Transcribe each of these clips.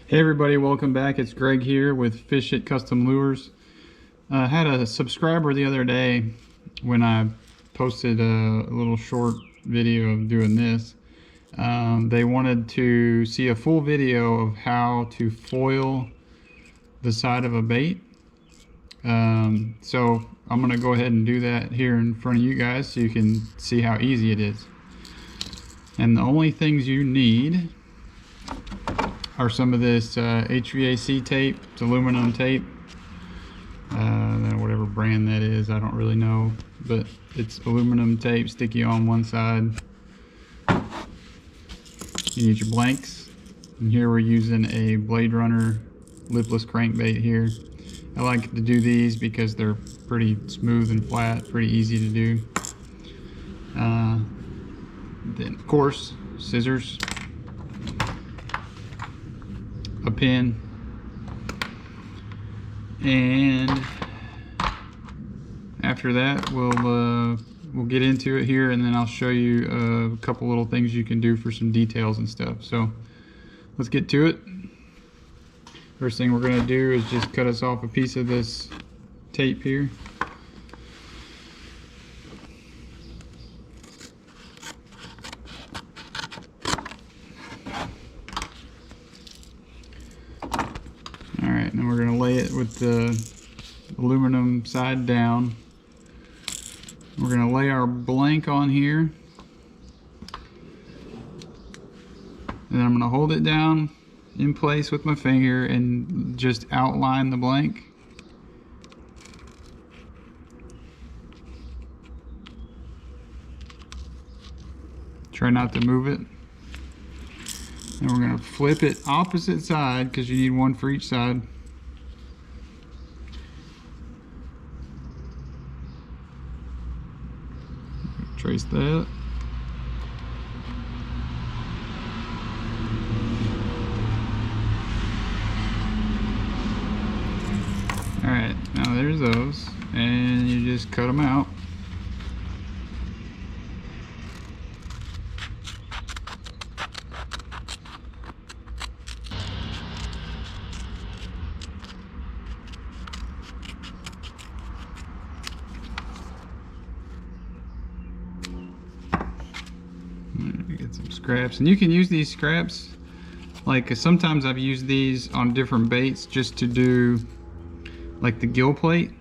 Hey everybody, welcome back. It's Greg here with Fish It Custom Lures. I had a subscriber the other day when I posted a little short video of doing this. They wanted to see a full video of how to foil the side of a bait. So I'm going to go ahead and do that here in front of you guys so you can see how easy it is. And the only things you need are some of this HVAC tape. It's aluminum tape, whatever brand that is, I don't really know, but it's aluminum tape, sticky on one side. You need your blanks, and here we're using a Blade Runner lipless crankbait here. I like to do these because they're pretty smooth and flat, pretty easy to do. Then of course, scissors, a pin, and after that we'll get into it here, and then I'll show you a couple little things you can do for some details and stuff. So let's get to it. First thing we're going to do is just cut us off a piece of this tape here. Alright, now we're going to lay it with the aluminum side down. We're going to lay our blank on here. And then I'm going to hold it down in place with my finger and just outline the blank. Try not to move it. And we're going to flip it opposite side because you need one for each side. Trace that. Alright, now there's those, and you just cut them out. Get some scraps, and you can use these scraps, like sometimes I've used these on different baits just to do like the gill plate.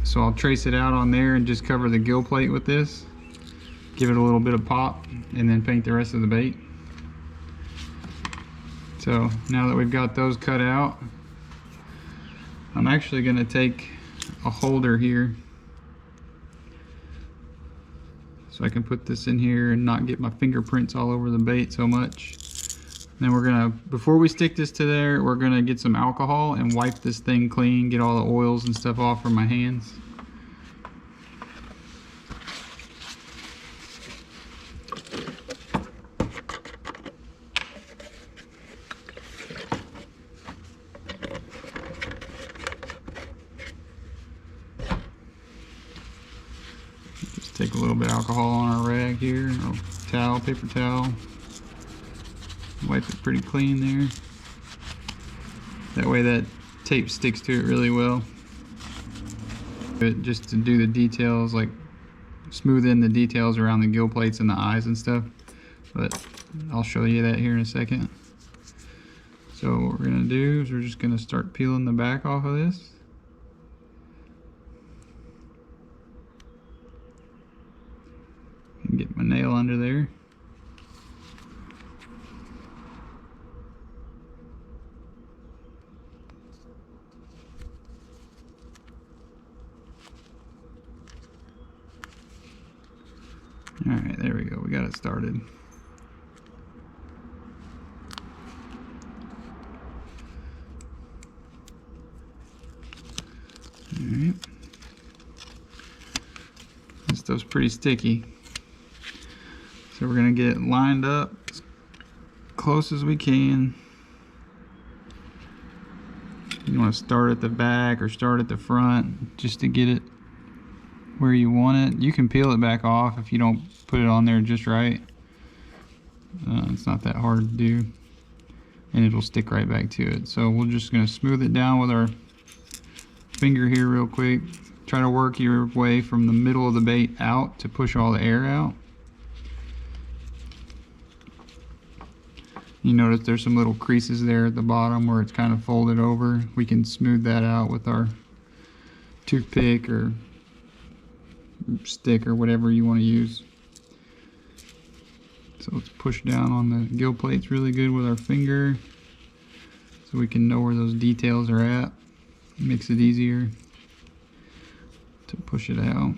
So I'll trace it out on there and just cover the gill plate with this, give it a little bit of pop, and then paint the rest of the bait. So now that we've got those cut out, I'm actually going to take a holder here so I can put this in here and not get my fingerprints all over the bait so much. Then we're gonna, before we stick this to there, we're gonna get some alcohol and wipe this thing clean, get all the oils and stuff off from my hands. Just take a little bit of alcohol on our rag here, or towel, paper towel. Wipe it pretty clean there. That way that tape sticks to it really well. But just to do the details, like smooth in the details around the gill plates and the eyes and stuff. But I'll show you that here in a second. So what we're gonna do is we're just gonna start peeling the back off of this. And get my nail under there. Alright, there we go. We got it started. Alright. This stuff's pretty sticky. So we're going to get it lined up as close as we can. You want to start at the back or start at the front just to get it where you want it. You can peel it back off if you don't put it on there just right. It's not that hard to do. and it'll stick right back to it. So we're just gonna smooth it down with our finger here real quick. Try to work your way from the middle of the bait out to push all the air out. You notice there's some little creases there at the bottom where it's kind of folded over. We can smooth that out with our toothpick or stick or whatever you want to use. So let's push down on the gill plates really good with our finger so we can know where those details are at. It makes it easier to push it out.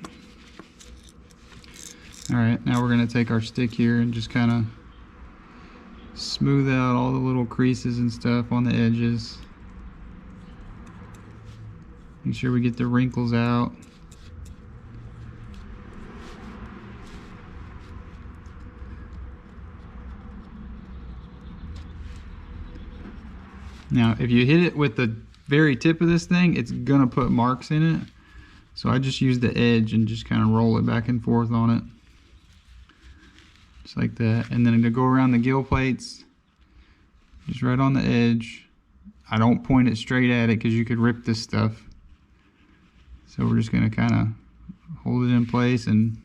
Alright, now we're going to take our stick here and just kind of smooth out all the little creases and stuff on the edges. Make sure we get the wrinkles out. Now, if you hit it with the very tip of this thing, it's gonna put marks in it. So I just use the edge and just kind of roll it back and forth on it. Just like that. And then to go around the gill plates, just right on the edge. I don't point it straight at it because you could rip this stuff. So we're just gonna kind of hold it in place and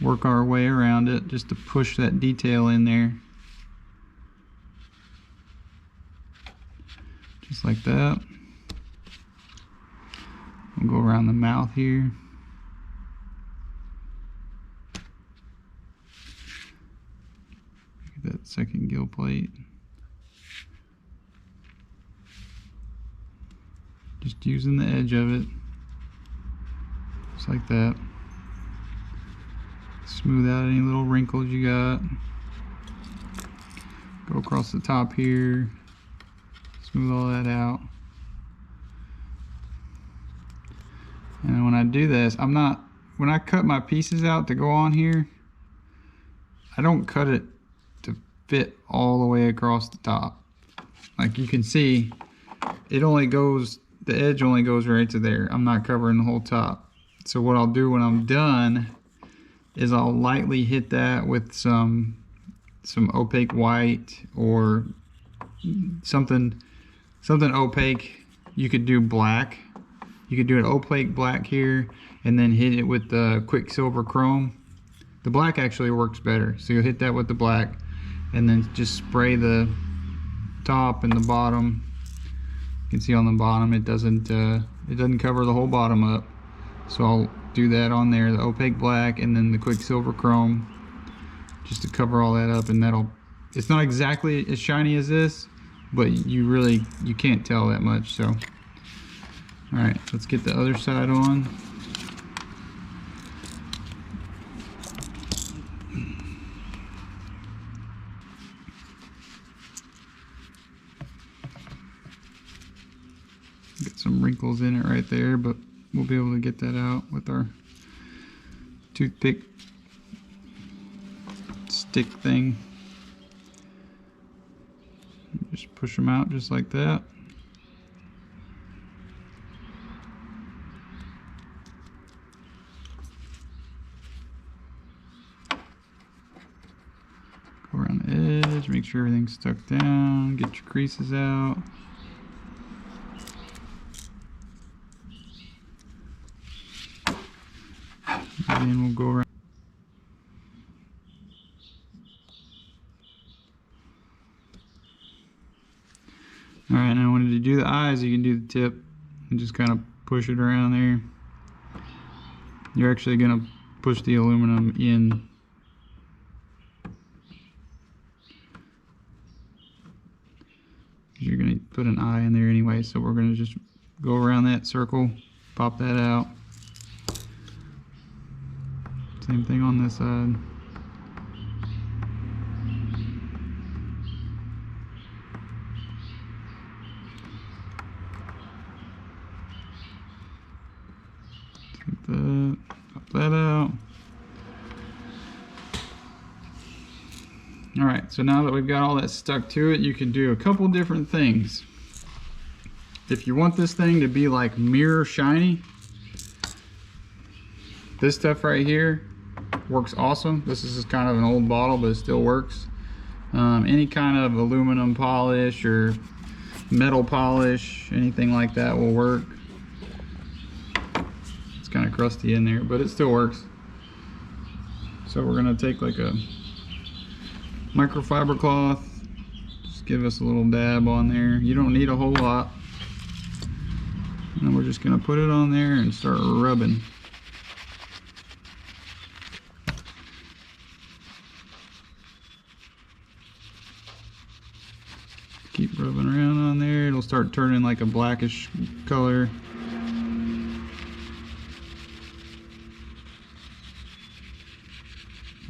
work our way around it just to push that detail in there. Just like that. We'll go around the mouth here. Get that second gill plate. Just using the edge of it. Just like that. Smooth out any little wrinkles you got. Go across the top here. Smooth all that out. And when I do this, when I cut my pieces out to go on here, I don't cut it to fit all the way across the top. Like you can see, the edge only goes right to there. I'm not covering the whole top. So what I'll do when I'm done is I'll lightly hit that with some opaque white or something opaque. You could do black. You could do an opaque black here and then hit it with the Quicksilver Chrome. The black actually works better. So you'll hit that with the black and then just spray the top and the bottom. You can see on the bottom it doesn't cover the whole bottom up. So I'll do that on there, the opaque black and then the Quicksilver Chrome, just to cover all that up, and it's not exactly as shiny as this, but you can't tell that much. So alright, let's get the other side on. Get some wrinkles in it right there, but we'll be able to get that out with our toothpick stick thing. Just push them out just like that. Go around the edge, make sure everything's stuck down, get your creases out. And then we'll go around. Alright, now when you do the eyes, you can do the tip and just kind of push it around there. You're actually going to push the aluminum in. You're going to put an eye in there anyway, so we're going to just go around that circle, pop that out. Same thing on this side. Take that, pop that out. Alright, so now that we've got all that stuck to it, you can do a couple different things. If you want this thing to be like mirror shiny, this stuff right here works awesome. This is kind of an old bottle, but it still works. Any kind of aluminum polish or metal polish, anything like that will work. It's kind of crusty in there, but it still works. So we're gonna take like a microfiber cloth, just give us a little dab on there. You don't need a whole lot. And then we're just gonna put it on there and start rubbing. Keep rubbing around on there. It'll start turning like a blackish color.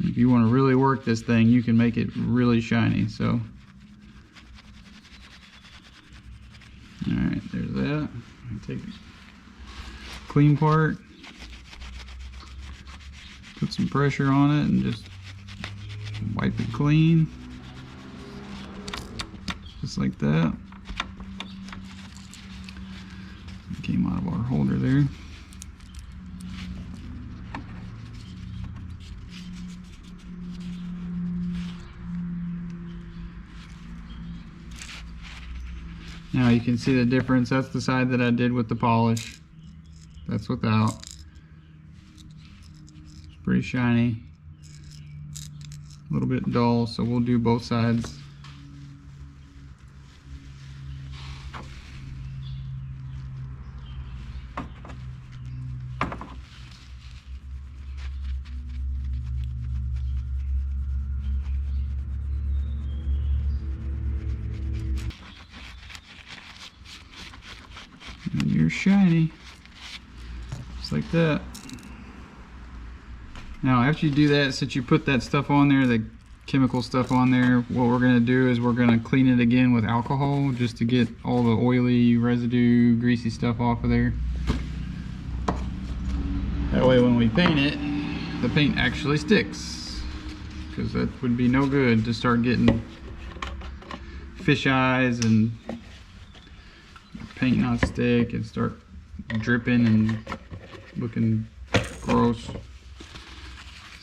If you want to really work this thing, you can make it really shiny. So, all right, there's that. Take the clean part, put some pressure on it, and just wipe it clean. Just like that. It came out of our holder there. Now you can see the difference. That's the side that I did with the polish. That's without. It's pretty shiny. A little bit dull, so we'll do both sides. And you're shiny, just like that. Now after you do that, since you put that stuff on there, the chemical stuff on there, what we're going to do is we're going to clean it again with alcohol just to get all the oily residue, greasy stuff off of there. That way when we paint it, the paint actually sticks, because that would be no good to start getting fish eyes and paint not stick and start dripping and looking gross.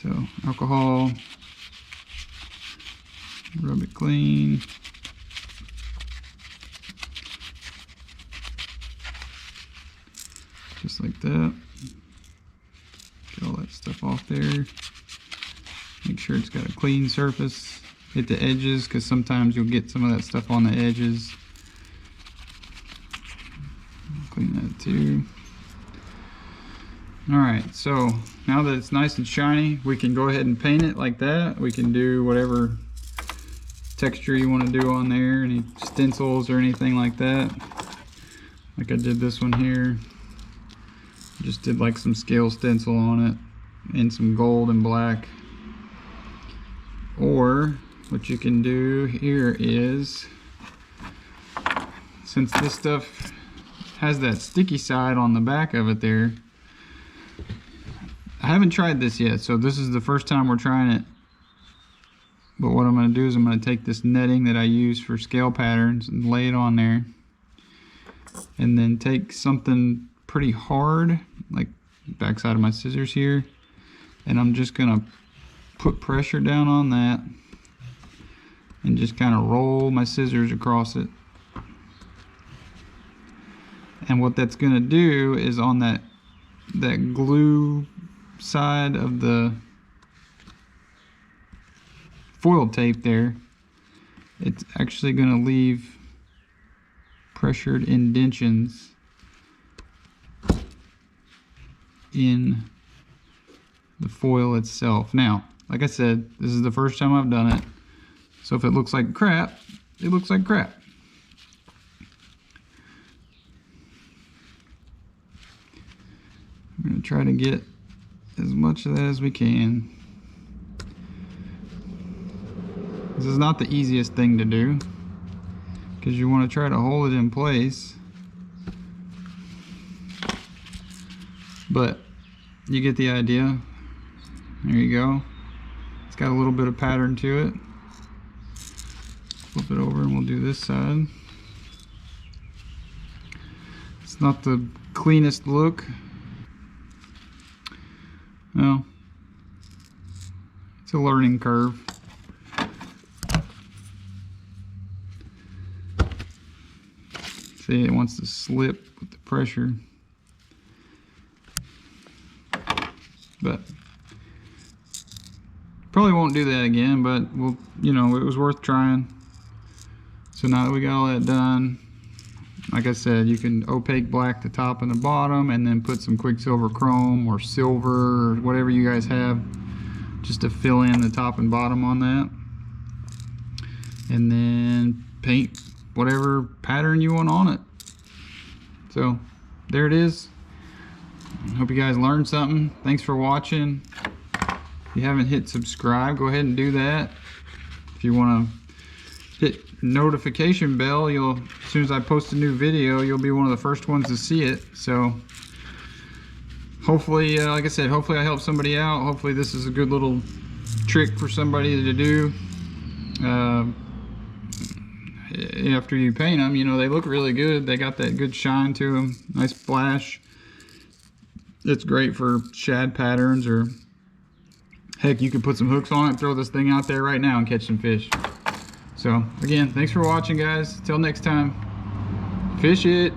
So alcohol, rub it clean. Just like that. Get all that stuff off there. Make sure it's got a clean surface. Hit the edges, because sometimes you'll get some of that stuff on the edges. Clean that too. Alright, so now that it's nice and shiny, we can go ahead and paint it like that. We can do whatever texture you want to do on there, any stencils or anything like that. Like I did this one here. Just did like some scale stencil on it and some gold and black. Or what you can do here is, since this stuff has that sticky side on the back of it there, I haven't tried this yet, so this is the first time we're trying it. But what I'm going to do is I'm going to take this netting that I use for scale patterns and lay it on there, and then take something pretty hard, like the backside of my scissors here, and I'm just going to put pressure down on that and just kind of roll my scissors across it. And what that's going to do is on that glue side of the foil tape there, it's actually going to leave pressured indentions in the foil itself. Now, like I said, this is the first time I've done it, so if it looks like crap, it looks like crap. We're going to try to get as much of that as we can. This is not the easiest thing to do, because you want to try to hold it in place, but you get the idea. There you go. It's got a little bit of pattern to it. Flip it over and we'll do this side. It's not the cleanest look. Well, it's a learning curve. See, it wants to slip with the pressure. But probably won't do that again, but we'll, you know, it was worth trying. So now that we got all that done, like I said, you can opaque black the top and the bottom, and then put some Quicksilver Chrome or silver or whatever you guys have, just to fill in the top and bottom on that. And then paint whatever pattern you want on it. So there it is. Hope you guys learned something. Thanks for watching. If you haven't hit subscribe, go ahead and do that. If you want to hit notification bell, you'll, as soon as I post a new video, you'll be one of the first ones to see it. So hopefully, like I said, hopefully I help somebody out. Hopefully this is a good little trick for somebody to do. After you paint them, you know, they look really good. They got that good shine to them, nice flash. It's great for shad patterns, or heck, you could put some hooks on it, throw this thing out there right now and catch some fish. So again, thanks for watching, guys. Till next time, fish it.